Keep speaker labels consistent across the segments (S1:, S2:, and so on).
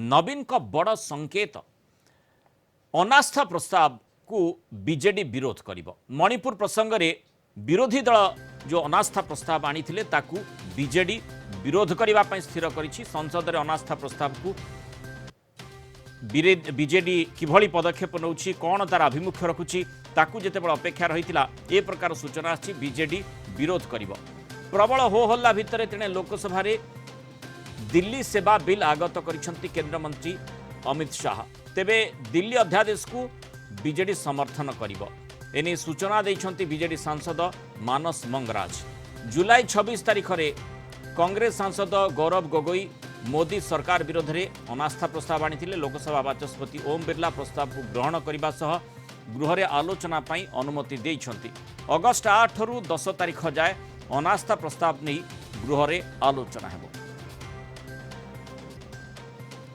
S1: नवीन का बड़ संकेत अनास्था प्रस्ताव को बीजेडी विरोध करिबो। मणिपुर प्रसंग रे विरोधी दल जो अनास्था प्रस्ताव आनी ताकू बीजेडी विरोध करने पर स्थिर करिछि। संसद रे अनास्था प्रस्ताव को बीजेडी किभली पदक्षेप नौछि कौन तार आभिमुख्य रखुछि ताकू जेतेबेले अपेक्षा रहितिला ए प्रकार सूचना आछि बीजेडी विरोध करिबो। प्रबल हो हल्ला भितर तेणे लोकसभा रे दिल्ली सेवा बिल आगत करिसंती केंद्र मंत्री अमित शाह। तेबे दिल्ली अध्यादेश को बीजेडी समर्थन करिबो एने सूचना दैछंती बीजेडी सांसद मानस मंगराज। जुलाई 26 तारिख रे कांग्रेस सांसद गौरव गोगोई मोदी सरकार विरोध में अनास्था प्रस्ताव आनी लोकसभा बाचस्पति ओम बिरला प्रस्ताव को ग्रहण करने सह गृह रे आलोचना पाई अनुमति देइछंती। अगस्ट 8 रु 10 तारिख जाए अनास्था प्रस्ताव नहीं गृह रे आलोचना हेबो।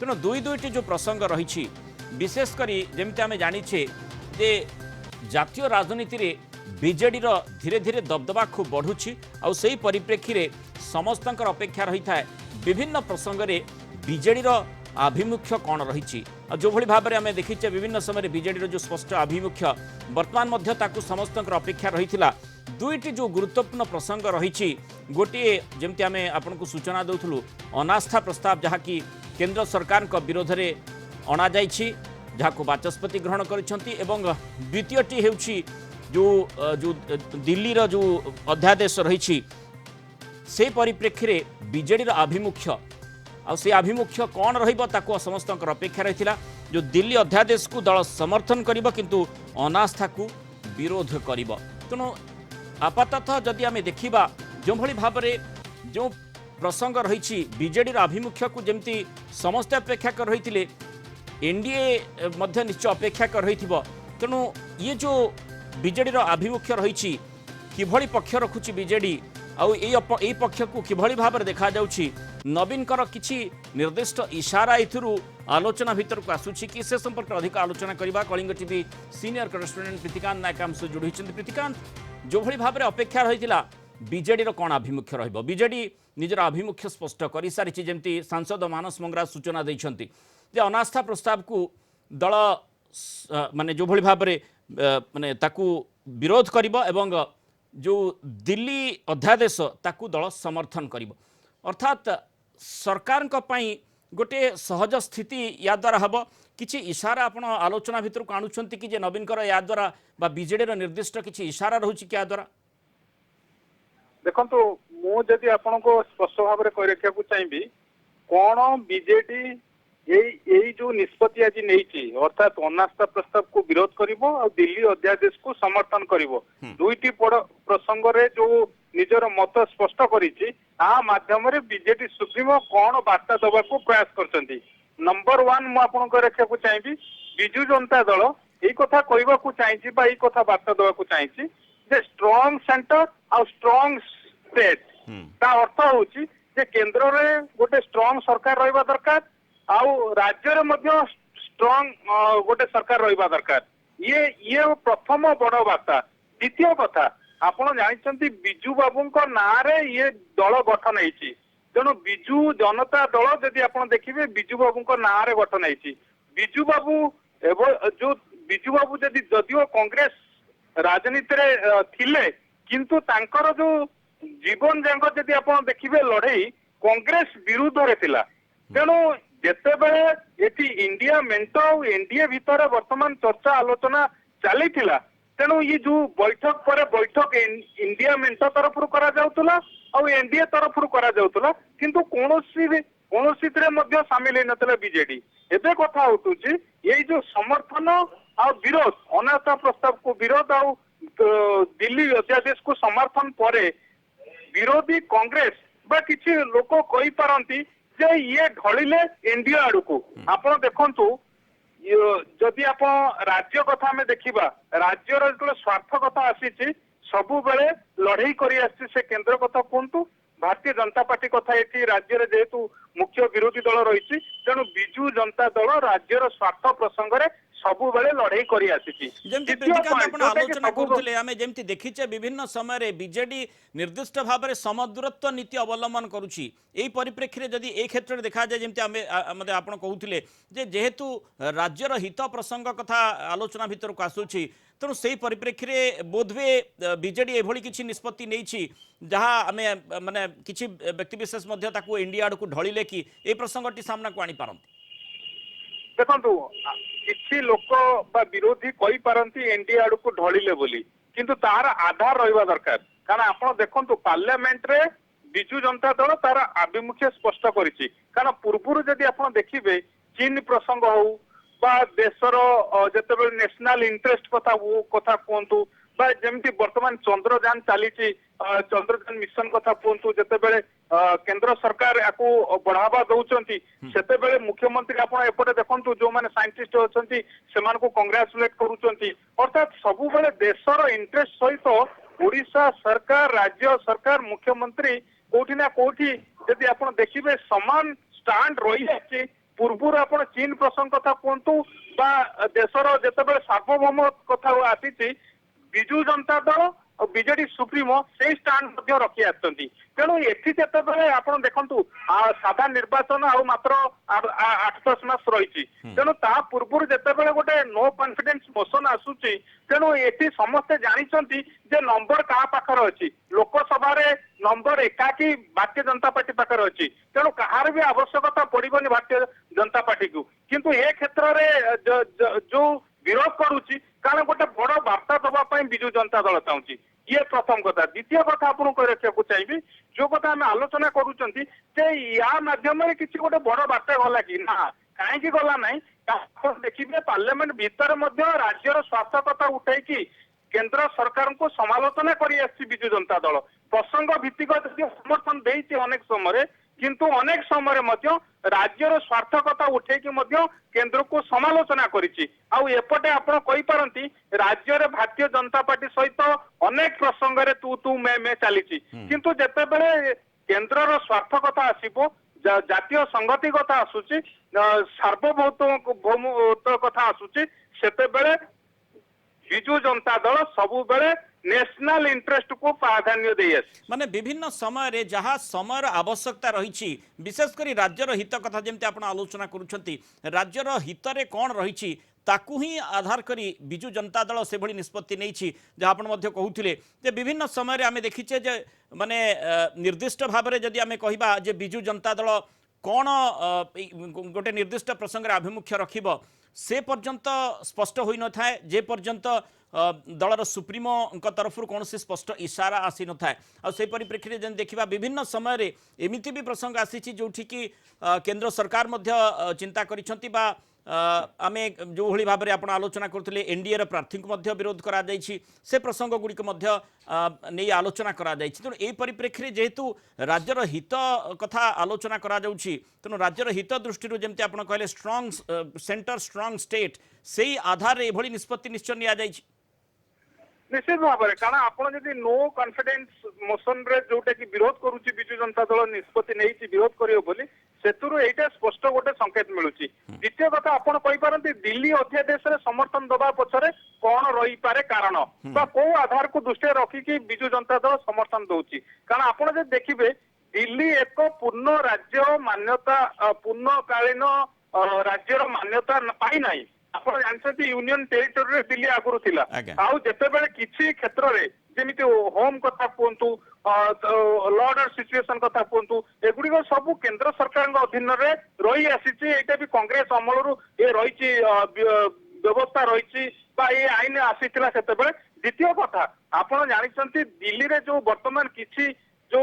S1: तेणु दुईटी जो प्रसंग रही विशेषकर जमी आम जाचे जे जातीय राजनीति रे बीजेडी रो धीरे धीरे दबदबा खूब बढ़ुछि आ सेही परिप्रेक्षी रे समस्तंकर अपेक्षा रही था विभिन्न प्रसंग रे बीजेडी रो आभिमुख्य कौन रही जो भली भाव में आम देखीचे विभिन्न समय बीजेडी रो जो स्पष्ट आभिमुख्य वर्तमान मध्य ताकू समस्तंकर अपेक्षा रही थिला। दुईटी जो गुरुत्वपूर्ण प्रसंग रही गोटे जमती आम आपको सूचना दौथुलु अनास्था प्रस्ताव जहाँकि केंद्र सरकार को विरोध में अणा जहाँ बाचस्पति ग्रहण करिसेंती एवं द्वितीयटी हेउछि जो जो दिल्ली रो जो अध्यादेश रही से परिप्रेक्षी रे बीजेडी आभिमुख्य आ से आभिमुख्य कौन रहिबो ताको समस्त अपेक्षा रही जो दिल्ली अध्यादेश को दल समर्थन करिबो किंतु अनास्था को विरोध करिबो। तेणु आपाततः जदि आम देखा जो भली भाव में जो प्रसंग रही बीजेडी आभिमुख्य को जमती समस्ते अपेक्षा कर रही एनडीए मध्य निश्चय अपेक्षा कर रही तेणु ये जो बीजेडी आभिमुख्य रही किभली पक्ष रखुची बीजेडी आउ ए पक्ष को किभली भाव में देखा जाउछि नवीन कर किछि निर्दिष्ट इशारा एथुरु आलोचना भीतर को आसुछि कि से संपर्क अधिक आलोचना करबा Kalinga TV senior correspondent Pritikant Nayak आम से जोड़ी प्रीतिकांत जो भली भाव में अपेक्षा रही बीजेडी कौन आभिमुख्य रहिबो बीजेडी निजर आभिमुख्य स्पष्ट कर सारी जमती सांसद मानस मंगराज सूचना देइछंती जे अनास्था प्रस्ताव को दल माने जो भली भाव में माने ताकू विरोध करिबो एवं जो दिल्ली अध्यादेश ताकू दल समर्थन करिबो अर्थात सरकार को पई गोटे सहज स्थिति या द्वारा हम किछि इशारा आपण आलोचना भितर को आणुछंती कि जे नवीन कर या द्वारा बा बीजेडी रो निर्दिष्ट किछि इशारा रहुछि क्या द्वारा
S2: देखंतु मु जदि आपण को स्पष्ट भाव में कहि रखिया को चाहिबी कोन बीजेडी यही जो निष्पत्ति आज नहीं अर्थात अनास्था प्रस्ताव को विरोध करिवो और दिल्ली अध्यादेश को समर्थन करिवो दुईटी प्रसंग रे जो निजर मत स्पष्ट करिछि आ माध्यम रे बीजेडी सुप्रीमो कौन वार्ता दबा को प्रयास करछंती। नंबर 1 मु आपन को रखिया को चाहिबी बिजू जनता दल एई कथा कहबा को चाहिछि बा एई कथा वार्ता दबा को चाहिछि जे स्ट्रांग सेंटर और स्ट्रांग स्टेट ता अर्थ होछि जे केंद्र रे गोटे स्ट्रांग सरकार रहबा दरकार आउ राज्य रे स्ट्रांग गोटे सरकार रहिबा दरकार ये प्रथम बड़ वार्ता। द्वितीय कथा आपण जानिछंती बिजू बाबूंको नारे ये दल गठन हेछि तेणु बिजू जनता दल जदि आपण देखिबे बिजू बाबूंको नारे गठन हेछि बिजू बाबू जो बिजू बाबू जदि जदिओ कांग्रेस राजनीति रे थिले किंतु तांकर जो जीवन जांग जदि आपण देखिबे लड़ाई कांग्रेस विरुद्ध रे थिला तेणु जेतेबेले एटी इंडिया मेंट एनडीए भितर वर्तमान चर्चा आलोचना चली तेणु ये जो बैठक पर बैठक इंडिया मेंट तरफ करा जाउतला और एनडीए तरफ करा जाउतला किंतु कोनोसी सामिल नतला बीजेडी एबे कथा उठुची ये जो समर्थन और विरोध अनास्था प्रस्ताव को विरोध और दिल्ली अध्यादेश को समर्थन परे विरोधी कांग्रेस बा किछि लोक कहि पारंती जे ये ढलिले एनडीए आड़ को आपण देखंतु जदि आप राज्य कथा में देखा राज्यर जो स्वार्थ कथा आसी सबु बेले लड़ई कर से केंद्र कथा कहतु भारतीय जनता पार्टी कथा ये राज्य में जेहेतु मुख्य विरोधी दल रही तेणु बिजू जनता दल राज्यर स्वार्थ प्रसंग में ସବୁବେଳେ ଲଢେଇ କରି ଆସିଛି।
S1: ଯେମିତି
S2: ଦ୍ୱିତୀୟ
S1: ପ୍ରୀତିକାନ୍ତ
S2: point,
S1: ଆପଣ
S2: ଯୋଉଟା କି
S1: ଆଲୋଚନା
S2: ସବୁ
S1: କରୁଥିଲେ ଆମେ ଯେମିତି ଦେଖିଛେ ବିଭିନ୍ନ ସମୟରେ ବିଜେଡି ନିର୍ଦ୍ଦିଷ୍ଟ ଭାବରେ ସମଦୂରତ୍ୱ ନୀତି ଅବଲମ୍ବନ କରୁଛି। এই পরিপ্রেক্ষীরে যদি এই ক্ষেত্রে দেখা যায় যেমতি আমি আমাদের আপনার কହୁଥିଲେ যে যেহেতু রাজ্যর হিত প্রসঙ্গ কথা আলোচনা ভিতরক আসুছি তেমন সেই পরিপ্রেক্ষীরে বোধবে বিজেডি এভাবে কিছু নিষ্পত্তি নেইছি যাহা আমি মানে কিছু ব্যক্তিবিশেষ মধ্যে তাকে ইন্ডিয়া আড়ক ঢলিলে কি এই প্রসঙ্গটি সামনাকু আনিপারନ୍ତି?
S2: ଦେଖନ୍ତୁ କିଛି ଲୋକ ବା ବିରୋଧୀ କହିପାରନ୍ତି ଏନଡିଏ ଆଡକୁ ଢଳିଲେ ବୋଲି, କିନ୍ତୁ ତାର ଆଧାର ରହିବା ଦରକାର। କାରଣ ଆପଣ ଦେଖନ୍ତୁ ପାର୍ଲାମେଣ୍ଟରେ ବିଜୁ ଜନତା ଦଳ ତାର ଆଭିମୁଖ୍ୟ ସ୍ପଷ୍ଟ କରିଛି। କାରଣ ପୂର୍ବରୁ ଯଦି ଆପଣ ଦେଖିବେ ଚୀନ ପ୍ରସଙ୍ଗ ହଉ ବା ଦେଶର ଯେତେବେଳେ ନ୍ୟାସନାଲ ଇଣ୍ଟରେଷ୍ଟ କଥା କୁହନ୍ତୁ বা যেମିତି ବର୍ତ୍ତମାନ ଚନ୍ଦ୍ରଯାନ ଚାଲିଛି ଚନ୍ଦ୍ରଯାନ ମିଶନ କଥା କୁହନ୍ତୁ, ଯେତେବେଳେ କେନ୍ଦ୍ର ସରକାର ୟାକୁ ବଢାବା ଦଉଛନ୍ତି ସେତେବେଳେ ମୁଖ୍ୟମନ୍ତ୍ରୀ ଆପଣ ଏପଟେ ଦେଖନ୍ତୁ ଯୋଉମାନେ ସାଇଣ୍ଟିଷ୍ଟ ଅଛନ୍ତି ସେମାନଙ୍କୁ କଂଗ୍ରାଚୁଲେଟ କରୁଛନ୍ତି। ଅର୍ଥାତ ସବୁବେଳେ ଦେଶର ଇଣ୍ଟରେଷ୍ଟ ସହିତ ଓଡିଶା ସରକାର, ରାଜ୍ୟ ସରକାର, ମୁଖ୍ୟମନ୍ତ୍ରୀ କୋଉଠି ନା କୋଉଠି ଯଦି ଆପଣ ଦେଖିବେ ସମାନ ଷ୍ଟାଣ୍ଡ ରହିଯାଇଛି। ପୂର୍ବରୁ ଆପଣ ଚୀନ ପ୍ରସଙ୍ଗ କଥା କୁହନ୍ତୁ ବା ଦେଶର ଯେତେବେଳେ ସାର୍ବଭୌମ କଥା ଆସିଛି ବିଜୁ ଜନତା ଦଳ ଆଉ ବିଜେଡି ସୁପ୍ରିମୋ ସେଇ ଷ୍ଟାଣ୍ଡ ମଧ୍ୟ ରଖି ଆସିଛନ୍ତି। ତେଣୁ ଏଠି ଯେତେବେଳେ ଆପଣ ଦେଖନ୍ତୁ ସାଧାରଣ ନିର୍ବାଚନ ଆଉ ମାତ୍ର 8-10 ମାସ ରହିଛି, ତେଣୁ ତା ପୂର୍ବରୁ ଯେତେବେଳେ ଗୋଟେ ନୋ କନଫିଡେନ୍ସ ମୋସନ ଆସୁଛି, ତେଣୁ ଏଠି ସମସ୍ତେ ଜାଣିଛନ୍ତି ଯେ ନମ୍ବର କାହା ପାଖରେ ଅଛି। ଲୋକସଭାରେ ନମ୍ବର ଏକାକି ଭାରତୀୟ ଜନତା ପାର୍ଟି ପାଖରେ ଅଛି, ତେଣୁ କାହାର ବି ଆବଶ୍ୟକତା ପଡିବନି ଭାରତୀୟ ଜନତା ପାର୍ଟିକୁ। କିନ୍ତୁ ଏ କ୍ଷେତ୍ରରେ ଯୋଉ ବିରୋଧ କରୁଛି କାରଣ ଗୋଟେ ବଡ ବାର୍ତ୍ତା ଦେବା ପାଇଁ ବିଜୁ ଜନତା ଦଳ ଚାହୁଁଛି। ଇଏ ପ୍ରଥମ କଥା। ଦ୍ୱିତୀୟ କଥା ଆପଣଙ୍କୁ ରଖିବାକୁ ଚାହିଁବି, ଯୋଉ କଥା ଆମେ ଆଲୋଚନା କରୁଛନ୍ତି ଯେ ୟା ମାଧ୍ୟମରେ କିଛି ଗୋଟେ ବଡ ବାର୍ତ୍ତା ଗଲା କି ନା, କାହିଁକି ଗଲା ନାହିଁ। ଆପଣ ଦେଖିବେ ପାର୍ଲାମେଣ୍ଟ ଭିତରେ ମଧ୍ୟ ରାଜ୍ୟର ସ୍ୱାର୍ଥ କଥା ଉଠେଇକି କେନ୍ଦ୍ର ସରକାରଙ୍କୁ ସମାଲୋଚନା କରି ଆସିଛି ବିଜୁ ଜନତା ଦଳ। ପ୍ରସଙ୍ଗ ଭିତ୍ତିକ ଯଦି ସମର୍ଥନ ଦେଇଛି ଅନେକ ସମୟରେ, କିନ୍ତୁ ଅନେକ ସମୟରେ ମଧ୍ୟ ରାଜ୍ୟର ସ୍ୱାର୍ଥ କଥା ଉଠେଇକି ମଧ୍ୟ କେନ୍ଦ୍ରକୁ ସମାଲୋଚନା କରିଛି। ଆଉ ଏପଟେ ଆପଣ କହିପାରନ୍ତି ରାଜ୍ୟରେ ଭାରତୀୟ ଜନତା ପାର୍ଟି ସହିତ ଅନେକ ପ୍ରସଙ୍ଗରେ ତୁ ତୁ ମେ ଚାଲିଛି, କିନ୍ତୁ ଯେତେବେଳେ କେନ୍ଦ୍ରର ସ୍ୱାର୍ଥ କଥା ଆସିବ, ଜାତୀୟ ସଂହତି କଥା ଆସୁଛି, ସାର୍ବଭୌମତ୍ୱ କଥା ଆସୁଛି, ସେତେବେଳେ ବିଜୁ ଜନତା ଦଳ ସବୁବେଳେ ନ୍ୟାସନାଲ ଇଣ୍ଟରେଷ୍ଟ को प्राधान्य देई आसी।
S1: माने विभिन्न समय जहाँ समय आवश्यकता रही विशेषकर राज्यर हित कथा जमी आप आलोचना करुँच राज्यर हित रे कौन रही ताकू ही आधार करी बिजु जनता दल से भली निष्पत्ति नहीं जहाँ आप कहते विभिन्न समय आम देखीचे जे माने निर्दिष्ट भाव में जदि आम कहवा जे बिजु जनता दल कौन गोटे निर्दिष्ट प्रसंग आभिमुख्य रखिब से पर्यंत स्पष्ट होई न थाए जे पर्यंत दलर सुप्रीमो तरफ कौन से स्पष्ट इशारा आसी न थाए। आ से परिप्रेक्षी में देखा विभिन्न समय एमती भी प्रसंग आसी जोठी कि केंद्र सरकार मध्य चिंता करिसेंती बा आमे जो भली भाबरे आपण आलोचना करथिले एनडीए र प्रार्थी को मध्य विरोध करा जायछि से प्रसंग गुडी को मध्य नै आलोचना करा जायछि। तेणु एई परिप्रेक्षी जेहेतु राज्यर हित कथा आलोचना करा जाउछि तेणु राज्यर हित दृष्टि जेमति आपण कहले स्ट्रांग सेंटर स्ट्रांग स्टेट सेही आधार रे भली निष्पत्ति निश्चय निया जायछि
S2: निश्चित भाव में। कारण आपड़ जब नो कॉन्फिडेंस मोशन रे जोटा कि विरोध करुच्ची बिजु जनता दल निष्पत्ति नहीं विरोध करियो बोली सेतुरु एटा स्पष्ट गोटे संकेत मिलुची। द्वितीय कथा आपण कहि पारंती दिल्ली अध्यादेश रे समर्थन दबा पछरे कोन रही पारे कारण बा को आधार को दृष्टि रखिकी बिजु जनता दल समर्थन दउची। कारण आपण जे देखिबे दिल्ली एक पूर्ण राज्य मान्यता पूर्णकालीन राज्यर मान्यता पाई नाही। आपण जानछथि यूनियन टेरिटोरी रे दिल्ली आगुरु थिला आउ जेतेबेले किछि क्षेत्र रे जेमिति होम कथा कोंतु लॉ ऑर्डर सिचुएशन कथा कोंतु एगुडी को सब केंद्र सरकार अधीन रे रही आसीछि। एटा भी कांग्रेस अमलरु ए रहिछि व्यवस्था रहिछि बा ए आईन आसीथिला सेतेबेले। द्वितीय कथा आपण जानिछथि दिल्ली रे जो वर्तमान किछि जो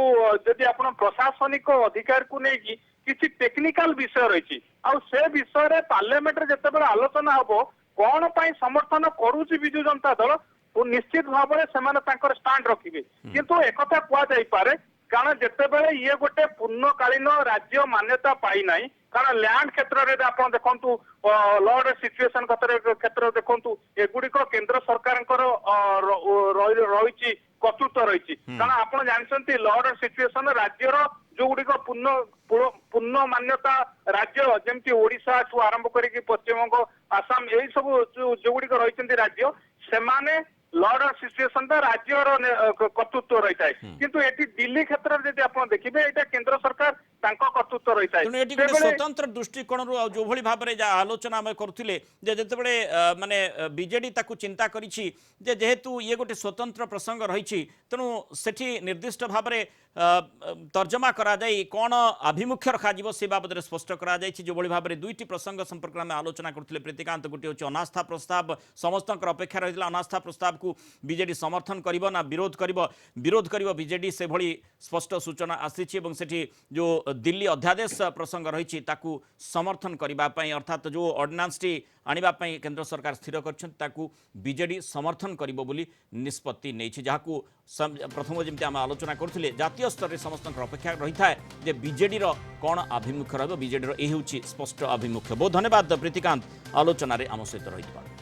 S2: जदि आपण प्रशासनिक अधिकार को नेकी किछि टेक्निकल विषय रही आ से विषय रे पार्लियामेंट रे जेतेबेले आलोचना हबो कोन पई समर्थन करूछि बिजु जनता दल तो निश्चित भाव में सेमाने तांकर स्टैंड रखिबे। किंतु एकथा कुआ जाई पारे कारण जितेबाला ये गोटे पूर्णकालीन राज्य मान्यता पाई ना कारण लैंड क्षेत्र में आप देखु लॉर्ड सिचुएशन क्षेत्र देखु एगुड़िक केंद्र सरकार रही कर्तृत्व रही कारण आप जानते लॉर्ड सिचुएशन राज्यर जो गुड़िक पूर्ण मान्यता राज्य जमती ओडिशा ठू आरंभ करके पश्चिमबंग आसाम यही सब जो गुड़िक रही राज्य से लॉर्ड सिचुएशन राज्यर कर्तृत्व रही है किंतु एटी दिल्ली क्षेत्र में जब आप देखिए ये केंद्र सरकार कर्तृत्व रही है
S1: स्वतंत्र दृष्टिकोण जो भली भाव में आलोचना आम करुले जितेबले माने बीजेडी ताकू चिंता करिछि जे जेहेतु ये गोटे स्वतंत्र प्रसंग रही तेणु सेठी निर्दिष्ट भाव में तर्जमा करा जाई कौन आभिमुख्य रखा से बाबद स्पष्ट करा जाई जो भली भाव में दुईटी प्रसंग संपर्क में आलोचना करथिले प्रीतिकांत गोटे होछि अनास्था प्रस्ताव समस्त अपेक्षा रही अनास्था प्रस्ताव को बीजेडी समर्थन करिवो ना विरोध करिवो बीजेडी से भली स्पष्ट सूचना आसीछि एवं सेठी जो दिल्ली अध्यादेश प्रसंग रही ताकू समर्थन करने अर्थात जो ऑर्डिनेंस टी आनिबा पई केंद्र सरकार स्थिर कर बीजेडी समर्थन करिवो बोली निष्पत्ति नहीं जहां प्रथम जमी आम आलोचना करुले जातीय स्तर में समस्त अपेक्षा रही है जे बीजेडी कौन आभिमुख्य रही बीजेडी यही हूँ स्पष्ट आभिमुख्य बहुत धन्यवाद प्रीतिकांत आलोचन आम सहित रही